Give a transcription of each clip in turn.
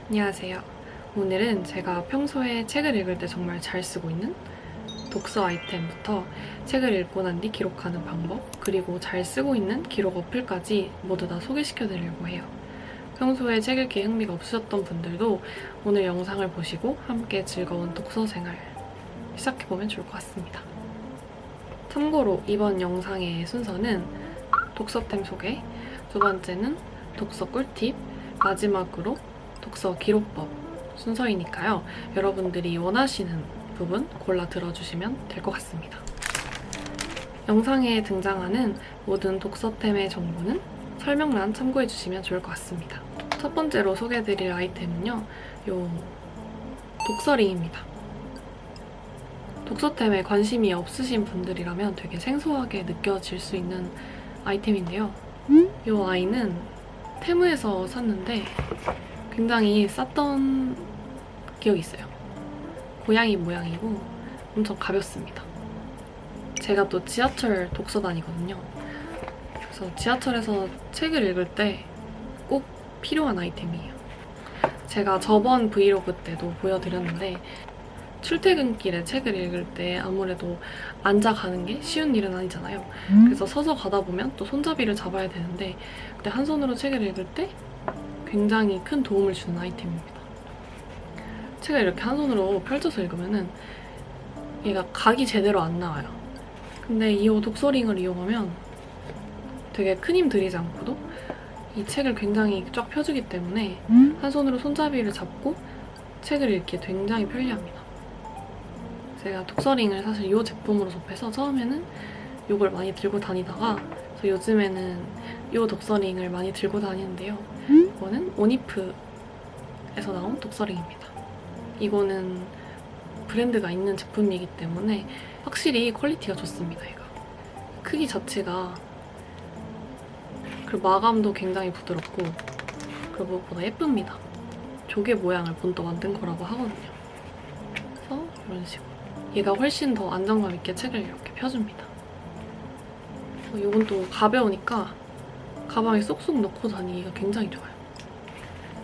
안녕하세요. 오늘은 제가 평소에 책을 읽을 때 정말 잘 쓰고 있는 독서 아이템부터 책을 읽고 난 뒤 기록하는 방법, 그리고 잘 쓰고 있는 기록 어플까지 모두 다 소개시켜드리려고 해요. 평소에 책 읽기에 흥미가 없으셨던 분들도 오늘 영상을 보시고 함께 즐거운 독서 생활 시작해보면 좋을 것 같습니다. 참고로 이번 영상의 순서는 독서템 소개, 두 번째는 독서 꿀팁, 마지막으로 독서 기록법 순서이니까요. 여러분들이 원하시는 부분 골라 들어주시면 될 것 같습니다. 영상에 등장하는 모든 독서템의 정보는 설명란 참고해주시면 좋을 것 같습니다. 첫 번째로 소개해드릴 아이템은요. 요 독서링입니다. 독서템에 관심이 없으신 분들이라면 되게 생소하게 느껴질 수 있는 아이템인데요. 이 아이는 테무에서 샀는데 굉장히 쌌던 기억이 있어요. 고양이 모양이고 엄청 가볍습니다. 제가 또 지하철 독서단이거든요. 그래서 지하철에서 책을 읽을 때 꼭 필요한 아이템이에요. 제가 저번 브이로그 때도 보여드렸는데 출퇴근길에 책을 읽을 때 아무래도 앉아 가는 게 쉬운 일은 아니잖아요. 그래서 서서 가다 보면 또 손잡이를 잡아야 되는데 그때 한 손으로 책을 읽을 때 굉장히 큰 도움을 주는 아이템입니다. 책을 이렇게 한 손으로 펼쳐서 읽으면은 얘가 각이 제대로 안 나와요. 근데 이 독서링을 이용하면 되게 큰 힘 들이지 않고도 이 책을 굉장히 쫙 펴주기 때문에 한 손으로 손잡이를 잡고 책을 읽기에 굉장히 편리합니다. 제가 독서링을 사실 이 제품으로 접해서 처음에는 이걸 많이 들고 다니다가 그래서 요즘에는 이 독서링을 많이 들고 다니는데요. 이거는 오니프에서 나온 독서링입니다. 이거는 브랜드가 있는 제품이기 때문에 확실히 퀄리티가 좋습니다. 얘가 크기 자체가 그리고 마감도 굉장히 부드럽고 그리고 무엇보다 예쁩니다. 조개 모양을 본떠 만든 거라고 하거든요. 그래서 이런 식으로 얘가 훨씬 더 안정감 있게 책을 이렇게 펴줍니다. 이건 또 가벼우니까 가방에 쏙쏙 넣고 다니기가 굉장히 좋아요.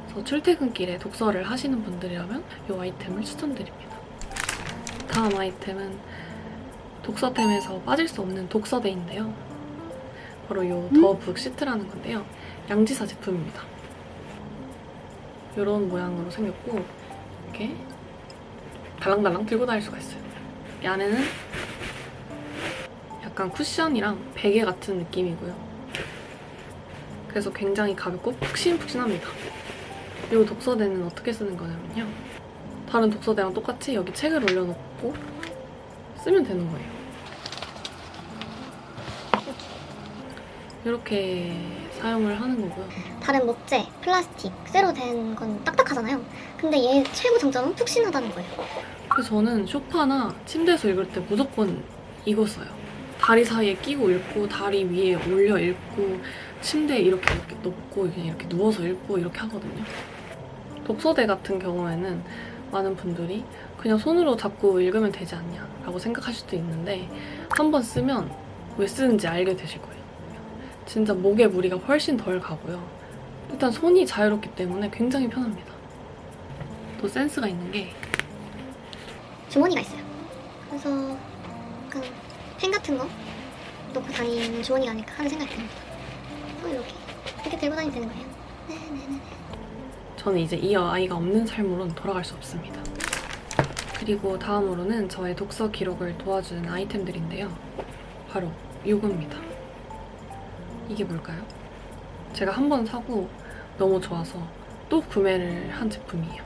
그래서 출퇴근길에 독서를 하시는 분들이라면 이 아이템을 추천드립니다. 다음 아이템은 독서템에서 빠질 수 없는 독서대인데요. 바로 이 더북 시트라는 건데요. 양지사 제품입니다. 이런 모양으로 생겼고 이렇게 달랑달랑 들고 다닐 수가 있어요. 이 안에는 약간 쿠션이랑 베개 같은 느낌이고요. 그래서 굉장히 가볍고 푹신푹신합니다. 이 독서대는 어떻게 쓰는 거냐면요. 다른 독서대랑 똑같이 여기 책을 올려놓고 쓰면 되는 거예요. 이렇게 사용을 하는 거고요. 다른 목재, 플라스틱, 쇠로 된 건 딱딱하잖아요. 근데 얘 최고 장점은 푹신하다는 거예요. 그래서 저는 소파나 침대에서 읽을 때 무조건 이거 써요. 다리 사이에 끼고 읽고 다리 위에 올려 읽고 침대에 이렇게 놓고 그냥 이렇게 누워서 읽고 이렇게 하거든요. 독서대 같은 경우에는 많은 분들이 그냥 손으로 잡고 읽으면 되지 않냐 라고 생각하실 수도 있는데 한번 쓰면 왜 쓰는지 알게 되실 거예요. 진짜 목에 무리가 훨씬 덜 가고요. 일단 손이 자유롭기 때문에 굉장히 편합니다. 또 센스가 있는 게 주머니가 있어요. 그래서 약간 펜 같은 거 놓고 다니는 주머니가 아닐까 하는 생각이 듭니다. 그래서 이렇게 들고 다니면 되는 거예요. 네네네. 저는 이제 이 아이가 없는 삶으로는 돌아갈 수 없습니다. 그리고 다음으로는 저의 독서 기록을 도와주는 아이템들인데요. 바로 이겁니다. 이게 뭘까요? 제가 한 번 사고 너무 좋아서 또 구매를 한 제품이에요.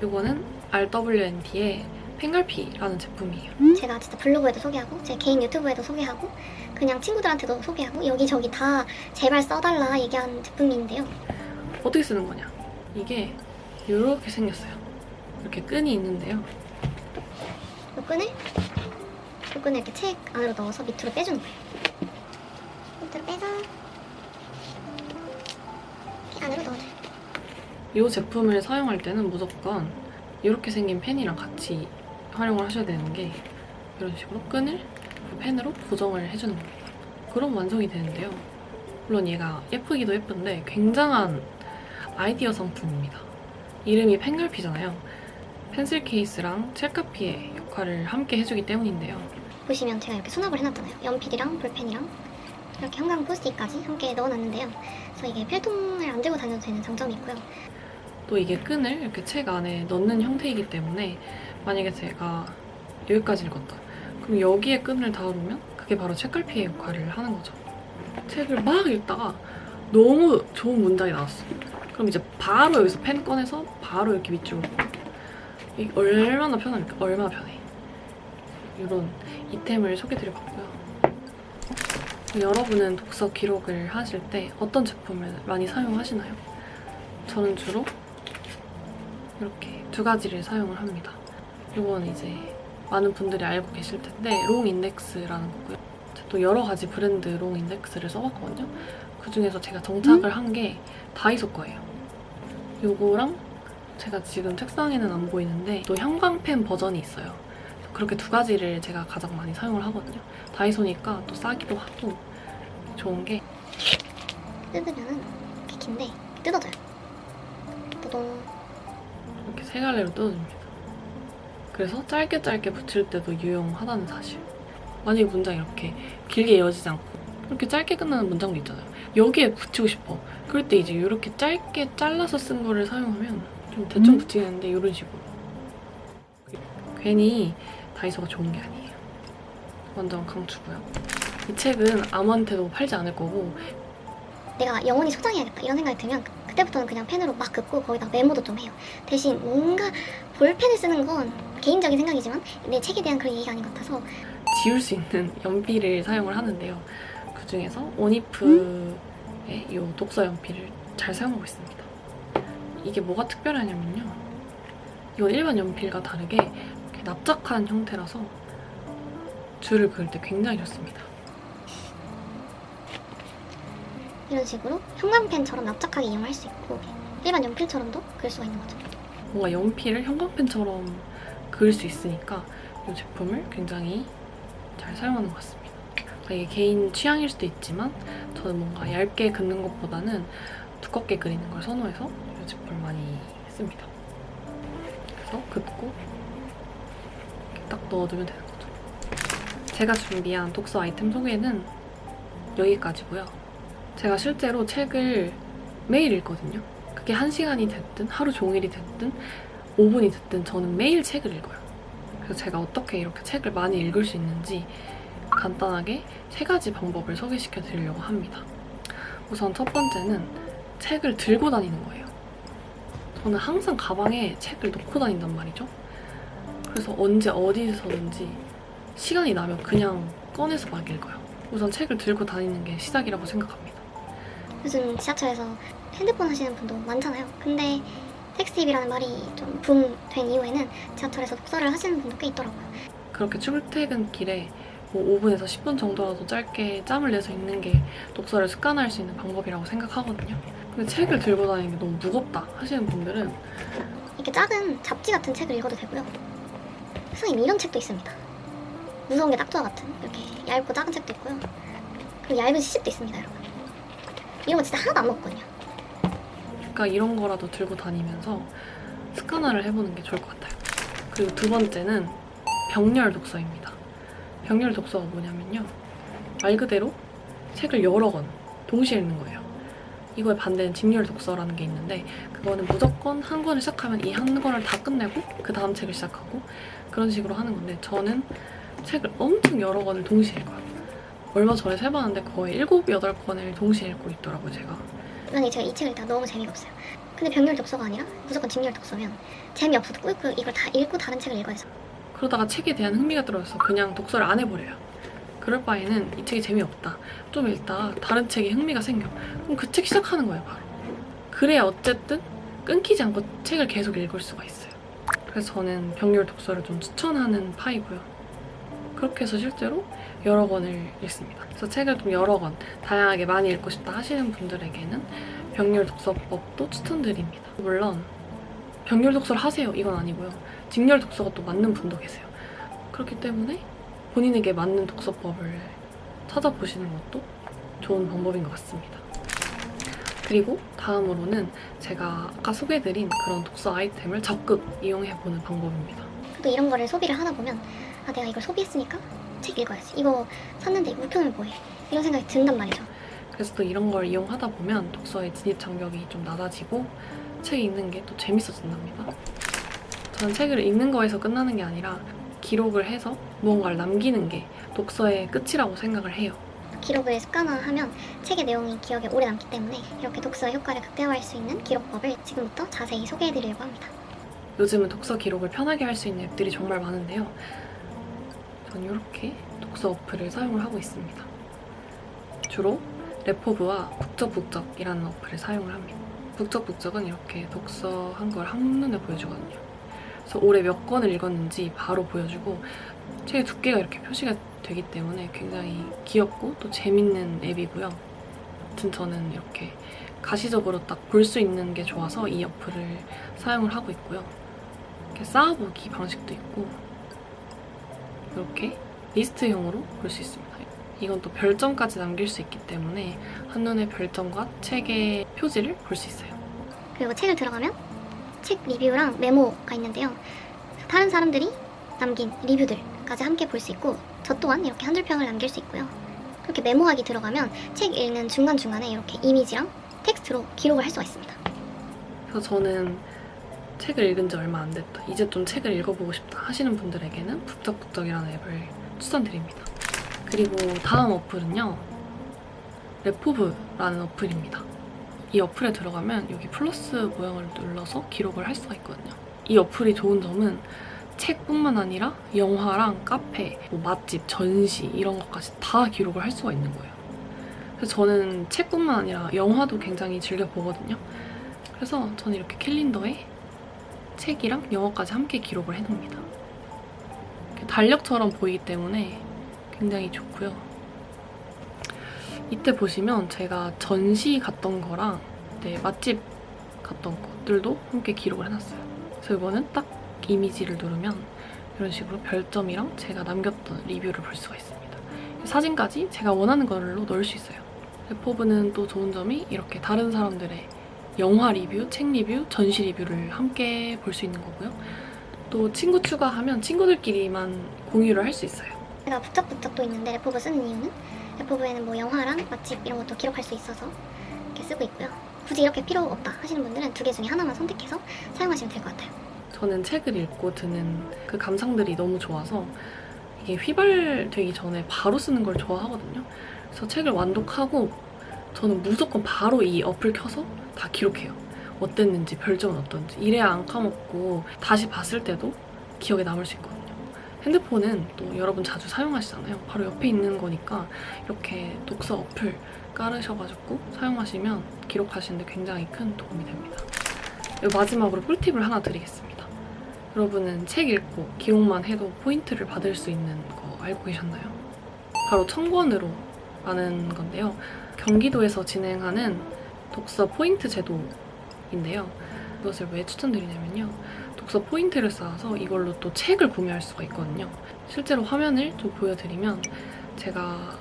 이거는 RWNT의 펜갈피라는 제품이에요. 제가 진짜 블로그에도 소개하고 제 개인 유튜브에도 소개하고 그냥 친구들한테도 소개하고 여기저기 다 제발 써달라 얘기한 제품인데요. 어떻게 쓰는 거냐? 이게 이렇게 생겼어요. 이렇게 끈이 있는데요. 이 끈을 이렇게 책 안으로 넣어서 밑으로 빼주는 거예요. 밑으로 빼서 이렇게 안으로 넣어줘요. 이 제품을 사용할 때는 무조건 이렇게 생긴 펜이랑 같이 활용을 하셔야 되는 게 이런 식으로 끈을 펜으로 고정을 해주는 겁니다. 그럼 완성이 되는데요. 물론 얘가 예쁘기도 예쁜데 굉장한 아이디어 상품입니다. 이름이 펜갈피잖아요. 펜슬 케이스랑 책갈피의 역할을 함께 해주기 때문인데요. 보시면 제가 이렇게 수납을 해놨잖아요. 연필이랑 볼펜이랑 이렇게 형광 포스트잇까지 함께 넣어놨는데요. 그래서 이게 필통을 안 들고 다녀도 되는 장점이 있고요. 또 이게 끈을 이렇게 책 안에 넣는 형태이기 때문에 만약에 제가 여기까지 읽었다. 그럼 여기에 끈을 닿으면 그게 바로 책갈피의 역할을 하는 거죠. 책을 막 읽다가 너무 좋은 문장이 나왔어. 그럼 이제 바로 여기서 펜 꺼내서 바로 이렇게 밑줄로. 이게 얼마나 편합니까? 얼마나 편해. 이런 이템을 소개드려봤고요. 여러분은 독서 기록을 하실 때 어떤 제품을 많이 사용하시나요? 저는 주로 이렇게 두 가지를 사용을 합니다. 이건 이제 많은 분들이 알고 계실 텐데 롱 인덱스라는 거고요. 또 여러 가지 브랜드 롱 인덱스를 써봤거든요. 그 중에서 제가 정착을 한 게 다이소 거예요. 요거랑 제가 지금 책상에는 안 보이는데 또 형광펜 버전이 있어요. 그렇게 두 가지를 제가 가장 많이 사용을 하거든요. 다이소니까 또 싸기도 하고 좋은 게 뜯으면은 이렇게 긴데 뜯어져요. 뜯어. 이렇게 세 갈래로 뜯어줍니다. 그래서 짧게 붙일 때도 유용하다는 사실. 만약에 문장이 이렇게 길게 이어지지 않고 이렇게 짧게 끝나는 문장도 있잖아요. 여기에 붙이고 싶어. 그럴 때 이제 이렇게 짧게 잘라서 쓴 거를 사용하면 좀 대충 붙이는데 이런 식으로. 괜히 다이소가 좋은 게 아니에요. 완전 강추고요. 이 책은 아무한테도 팔지 않을 거고 내가 영원히 소장해야겠다 이런 생각이 들면 그때부터는 그냥 펜으로 막 긋고 거기다 메모도 좀 해요. 대신 뭔가 볼펜을 쓰는 건 개인적인 생각이지만 내 책에 대한 그런 얘기가 아닌 것 같아서 지울 수 있는 연필을 사용을 하는데요. 그 중에서 오니프의 이 독서 연필을 잘 사용하고 있습니다. 이게 뭐가 특별하냐면요. 이건 일반 연필과 다르게 이렇게 납작한 형태라서 줄을 그을 때 굉장히 좋습니다. 이런 식으로 형광펜처럼 납작하게 이용할 수 있고 일반 연필처럼도 그릴 수가 있는 거죠. 뭔가 연필을 형광펜처럼 그을 수 있으니까 이 제품을 굉장히 잘 사용하는 것 같습니다. 이게 개인 취향일 수도 있지만 저는 뭔가 얇게 긋는 것보다는 두껍게 그리는 걸 선호해서 이 제품을 많이 씁니다. 그래서 긋고 이렇게 딱 넣어두면 되는 거죠. 제가 준비한 독서 아이템 소개는 여기까지고요. 제가 실제로 책을 매일 읽거든요. 그게 1시간이 됐든 하루 종일이 됐든 5분이 됐든 저는 매일 책을 읽어요. 그래서 제가 어떻게 이렇게 책을 많이 읽을 수 있는지 간단하게 3가지 방법을 소개시켜 드리려고 합니다. 우선 첫 번째는 책을 들고 다니는 거예요. 저는 항상 가방에 책을 넣고 다닌단 말이죠. 그래서 언제 어디서든지 시간이 나면 그냥 꺼내서 막 읽어요. 우선 책을 들고 다니는 게 시작이라고 생각합니다. 요즘 지하철에서 핸드폰 하시는 분도 많잖아요. 근데 텍스트입이라는 말이 좀 붐된 이후에는 지하철에서 독서를 하시는 분도 꽤 있더라고요. 그렇게 출퇴근길에 뭐 5분에서 10분 정도라도 짧게 짬을 내서 읽는 게 독서를 습관화할 수 있는 방법이라고 생각하거든요. 근데 책을 들고 다니는 게 너무 무겁다 하시는 분들은 이렇게 작은 잡지 같은 책을 읽어도 되고요. 선생님 이런 책도 있습니다. 무서운 게 딱지와 같은 이렇게 얇고 작은 책도 있고요. 그리고 얇은 시집도 있습니다, 여러분. 이런 거 진짜 하나도 안 먹거든요. 그러니까 이런 거라도 들고 다니면서 습관화를 해보는 게 좋을 것 같아요. 그리고 두 번째는 병렬 독서입니다. 병렬 독서가 뭐냐면요. 말 그대로 책을 여러 권 동시에 읽는 거예요. 이거의 반대는 직렬 독서라는 게 있는데 그거는 무조건 한 권을 시작하면 이 한 권을 다 끝내고 그 다음 책을 시작하고 그런 식으로 하는 건데 저는 책을 엄청 여러 권을 동시에 읽어요. 얼마 전에 세봤는데 거의 7, 8권을 동시에 읽고 있더라고요, 제가. 만약에 제가 이 책을 읽다가 너무 재미가 없어요. 근데 병렬 독서가 아니라 무조건 직렬 독서면 재미없어도 꿀꿀 이걸 다 읽고 다른 책을 읽어야 해서 그러다가 책에 대한 흥미가 들어서 그냥 독서를 안 해버려요. 그럴 바에는 이 책이 재미없다. 좀 읽다가 다른 책에 흥미가 생겨. 그럼 그 책 시작하는 거예요, 바로. 그래야 어쨌든 끊기지 않고 책을 계속 읽을 수가 있어요. 그래서 저는 병렬 독서를 좀 추천하는 파이고요. 그렇게 해서 실제로 여러 권을 읽습니다. 그래서 책을 좀 여러 권, 다양하게 많이 읽고 싶다 하시는 분들에게는 병렬 독서법도 추천드립니다. 물론 병렬 독서를 하세요 이건 아니고요. 직렬 독서가 또 맞는 분도 계세요. 그렇기 때문에 본인에게 맞는 독서법을 찾아보시는 것도 좋은 방법인 것 같습니다. 그리고 다음으로는 제가 아까 소개해드린 그런 독서 아이템을 적극 이용해보는 방법입니다. 또 이런 거를 소비를 하다 보면 아 내가 이걸 소비했으니까 책 읽어야지. 이거 샀는데 우편을 뭐해. 이런 생각이 든단 말이죠. 그래서 또 이런 걸 이용하다 보면 독서의 진입 장벽이 좀 낮아지고 책 읽는 게 또 재밌어진답니다. 저는 책을 읽는 거에서 끝나는 게 아니라 기록을 해서 무언가를 남기는 게 독서의 끝이라고 생각을 해요. 기록을 습관화하면 책의 내용이 기억에 오래 남기 때문에 이렇게 독서의 효과를 극대화할 수 있는 기록법을 지금부터 자세히 소개해드리려고 합니다. 요즘은 독서 기록을 편하게 할 수 있는 앱들이 정말 많은데요. 저는 이렇게 독서 어플을 사용을 하고 있습니다. 주로 레포브와 북적북적이라는 어플을 사용을 합니다. 북적북적은 이렇게 독서한 걸 한눈에 보여주거든요. 그래서 올해 몇 권을 읽었는지 바로 보여주고 책의 두께가 이렇게 표시가 되기 때문에 굉장히 귀엽고 또 재밌는 앱이고요. 아무튼 저는 이렇게 가시적으로 딱 볼 수 있는 게 좋아서 이 어플을 사용을 하고 있고요. 이렇게 쌓아보기 방식도 있고 이렇게 리스트형으로 볼 수 있습니다. 이건 또 별점까지 남길 수 있기 때문에 한눈에 별점과 책의 표지를 볼 수 있어요. 그리고 책을 들어가면 책 리뷰랑 메모가 있는데요. 다른 사람들이 남긴 리뷰들까지 함께 볼 수 있고 저 또한 이렇게 한 줄 평을 남길 수 있고요. 그렇게 메모하기 들어가면 책 읽는 중간중간에 이렇게 이미지랑 텍스트로 기록을 할 수가 있습니다. 그래서 저는 책을 읽은 지 얼마 안 됐다, 이제 좀 책을 읽어보고 싶다 하시는 분들에게는 북적북적이라는 앱을 추천드립니다. 그리고 다음 어플은요, 레포브라는 어플입니다. 이 어플에 들어가면 여기 플러스 모양을 눌러서 기록을 할 수가 있거든요. 이 어플이 좋은 점은 책뿐만 아니라 영화랑 카페, 뭐 맛집, 전시 이런 것까지 다 기록을 할 수가 있는 거예요. 그래서 저는 책뿐만 아니라 영화도 굉장히 즐겨 보거든요. 그래서 저는 이렇게 캘린더에 책이랑 영화까지 함께 기록을 해놓습니다. 달력처럼 보이기 때문에 굉장히 좋고요. 이때 보시면 제가 전시 갔던 거랑 맛집 갔던 것들도 함께 기록을 해놨어요. 그래서 이거는 딱 이미지를 누르면 이런 식으로 별점이랑 제가 남겼던 리뷰를 볼 수가 있습니다. 사진까지 제가 원하는 걸로 넣을 수 있어요. 레포브는 또 좋은 점이 이렇게 다른 사람들의 영화 리뷰, 책 리뷰, 전시 리뷰를 함께 볼 수 있는 거고요. 또 친구 추가하면 친구들끼리만 공유를 할 수 있어요. 제가 북적북적도 있는데 레포브 쓰는 이유는 레포브에는 뭐 영화랑 맛집 이런 것도 기록할 수 있어서 이렇게 쓰고 있고요. 굳이 이렇게 필요 없다 하시는 분들은 두 개 중에 하나만 선택해서 사용하시면 될 것 같아요. 저는 책을 읽고 드는 그 감상들이 너무 좋아서 이게 휘발되기 전에 바로 쓰는 걸 좋아하거든요. 그래서 책을 완독하고 저는 무조건 바로 이 어플 켜서 다 기록해요. 어땠는지, 별점은 어떤지. 이래야 안 까먹고 다시 봤을 때도 기억에 남을 수 있거든요. 핸드폰은 또 여러분 자주 사용하시잖아요. 바로 옆에 있는 거니까 이렇게 독서 어플 깔으셔가지고 사용하시면 기록하시는데 굉장히 큰 도움이 됩니다. 그리고 마지막으로 꿀팁을 하나 드리겠습니다. 여러분은 책 읽고 기록만 해도 포인트를 받을 수 있는 거 알고 계셨나요? 바로 청권으로라는 건데요. 경기도에서 진행하는 독서 포인트 제도인데요. 이것을 왜 추천드리냐면요. 독서 포인트를 쌓아서 이걸로 또 책을 구매할 수가 있거든요. 실제로 화면을 좀 보여드리면 제가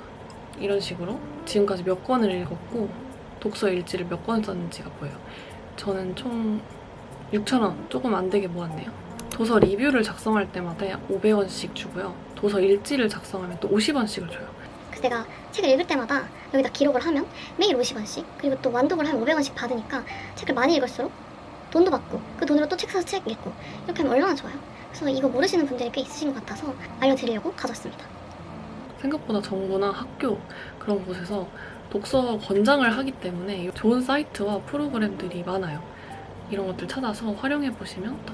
이런 식으로 지금까지 몇 권을 읽었고 독서 일지를 몇 권 썼는지가 보여요. 저는 총 6,000원 조금 안 되게 모았네요. 도서 리뷰를 작성할 때마다 500원씩 주고요. 도서 일지를 작성하면 또 50원씩을 줘요. 그래서 내가 책을 읽을 때마다 여기다 기록을 하면 매일 50원씩 그리고 또 완독을 하면 500원씩 받으니까 책을 많이 읽을수록 돈도 받고 그 돈으로 또 책 사서 책 읽고 이렇게 하면 얼마나 좋아요. 그래서 이거 모르시는 분들이 꽤 있으신 것 같아서 알려드리려고 가져왔습니다. 생각보다 정부나 학교 그런 곳에서 독서 권장을 하기 때문에 좋은 사이트와 프로그램들이 많아요. 이런 것들 찾아서 활용해보시면 더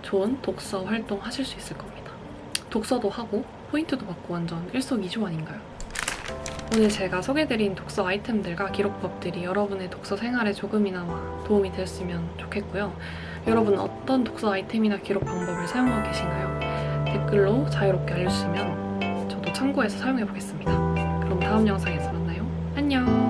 좋은 독서 활동 하실 수 있을 겁니다. 독서도 하고 포인트도 받고 완전 일석이조 아닌가요? 오늘 제가 소개해드린 독서 아이템들과 기록법들이 여러분의 독서 생활에 조금이나마 도움이 됐으면 좋겠고요. 여러분은 어떤 독서 아이템이나 기록 방법을 사용하고 계신가요? 댓글로 자유롭게 알려주시면 저도 참고해서 사용해보겠습니다. 그럼 다음 영상에서 만나요. 안녕!